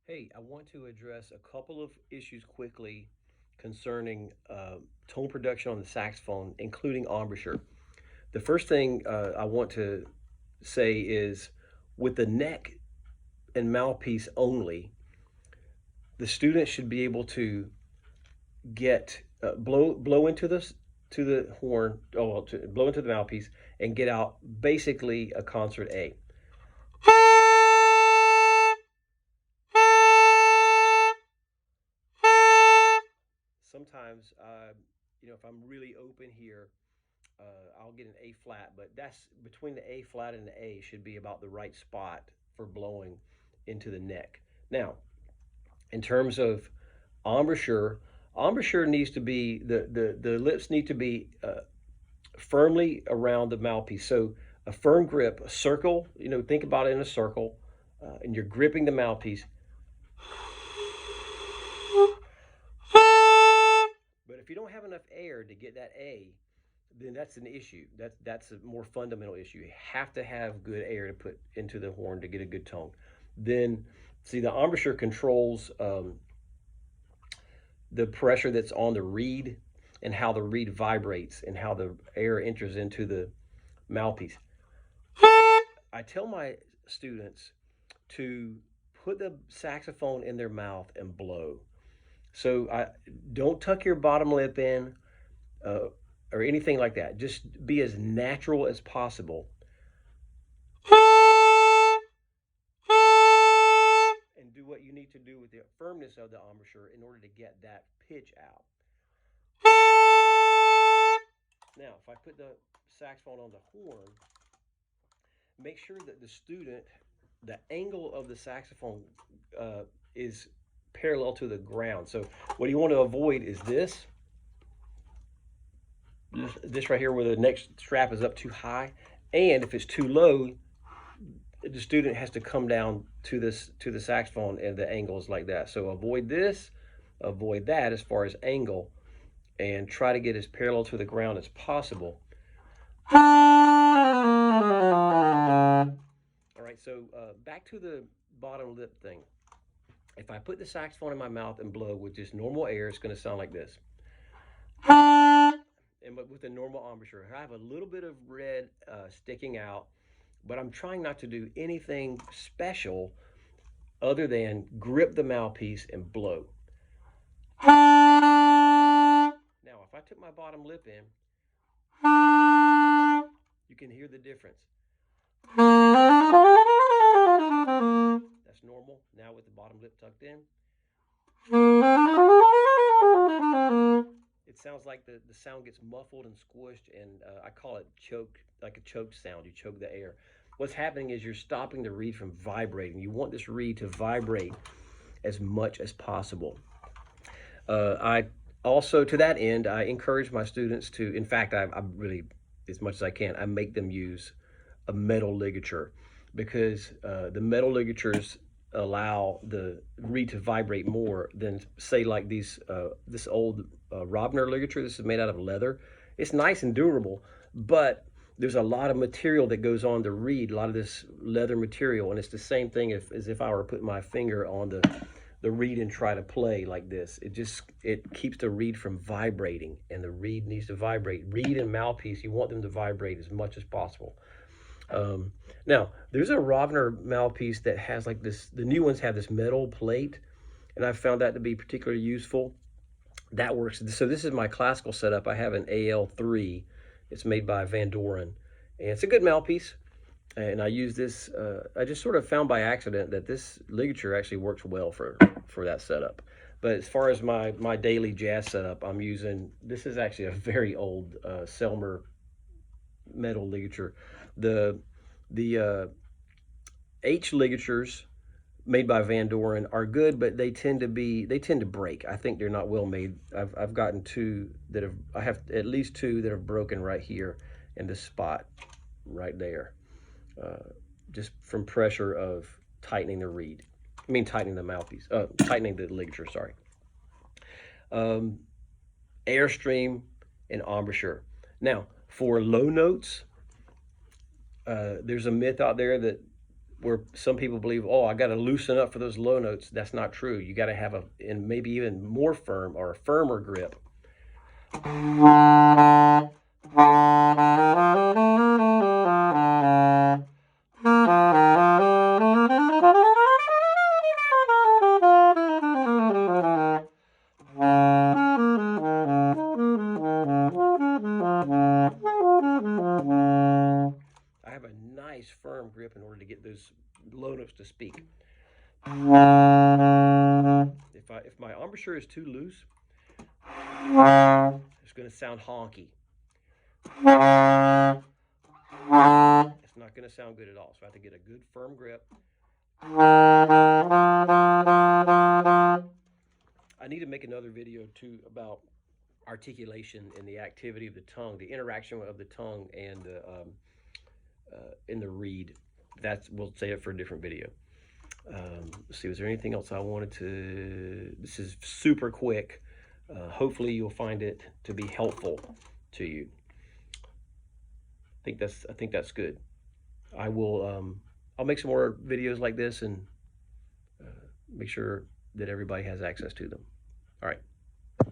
Hey, I want to address a couple of issues quickly concerning tone production on the saxophone, including embouchure. The first thing I want to say is with the neck and mouthpiece only, the student should be able to get blow into the horn, blow into the mouthpiece, and get out basically a concert A. Sometimes, if I'm really open here, I'll get an A flat, but that's between the A flat and the A should be about the right spot for blowing into the neck. Now, in terms of embouchure, embouchure needs to be the lips need to be firmly around the mouthpiece. So a firm grip, a circle. Think about it in a circle, and you're gripping the mouthpiece. But if you don't have enough air to get that A, then that's an issue. That's a more fundamental issue. You have to have good air to put into the horn to get a good tone. Then, see, the embouchure controls the pressure that's on the reed and how the reed vibrates and how the air enters into the mouthpiece. I tell my students to put the saxophone in their mouth and blow. So I don't tuck your bottom lip in uh, or anything like that. Just be as natural as possible and do what you need to do with the firmness of the embouchure in order to get that pitch out. Now, if I put the saxophone on the horn, make sure that the angle of the saxophone is parallel to the ground. So what you want to avoid is this right here where the neck strap is up too high, and if it's too low, the student has to come down to the saxophone, and the angle is like that. So avoid this, avoid that as far as angle, and try to get as parallel to the ground as possible. All right, so back to the bottom lip thing. If I put the saxophone in my mouth and blow with just normal air, it's going to sound like this. And but with a normal embouchure, I have a little bit of red sticking out, but I'm trying not to do anything special other than grip the mouthpiece and blow. Now, if I took my bottom lip in, you can hear the difference. That's normal. Now with the bottom lip tucked in, it sounds like the sound gets muffled and squished, and I call it choke, like a choke sound. You choke the air. What's happening is you're stopping the reed from vibrating. You want this reed to vibrate as much as possible. I also, to that end, I encourage my students to, in fact, I really, as much as I can, I make them use a metal ligature because the metal ligatures allow the reed to vibrate more than, say, like this old Robner ligature. This is made out of leather. It's nice and durable, but there's a lot of material that goes on the reed, a lot of this leather material, and it's the same thing as if I were to put my finger on the reed and try to play like this. It keeps the reed from vibrating, and the reed needs to vibrate. Reed and mouthpiece, you want them to vibrate as much as possible. Now, there's a Rovner mouthpiece that has like this, the new ones have this metal plate, and I've found that to be particularly useful. That works. So this is my classical setup. I have an AL3. It's made by Van Doren, and it's a good mouthpiece. And I use this, I just sort of found by accident that this ligature actually works well for that setup. But as far as my daily jazz setup, I'm using, this is actually a very old Selmer metal ligature. The H ligatures made by Van Doren are good, but they tend to break. I think they're not well made. I've gotten I have at least two that have broken right here in this spot right there. Just from pressure of tightening the reed. I mean, tightening the mouthpiece, tightening the ligature, sorry. Airstream and embouchure. Now, for low notes, there's a myth out there that where some people believe, oh, I got to loosen up for those low notes. That's not true. You got to have and maybe even more firm or a firmer grip. I have a nice firm grip in order to get those low notes to speak. If my embouchure is too loose, it's going to sound honky. It's not going to sound good at all. So I have to get a good firm grip. I need to make another video too about articulation and the activity of the tongue, the interaction of the tongue and in the reed. We'll save it for a different video. Let's see, was there anything else I wanted to? This is super quick. Hopefully you'll find it to be helpful to you. I think that's good. I will. I'll make some more videos like this and make sure that everybody has access to them. All right.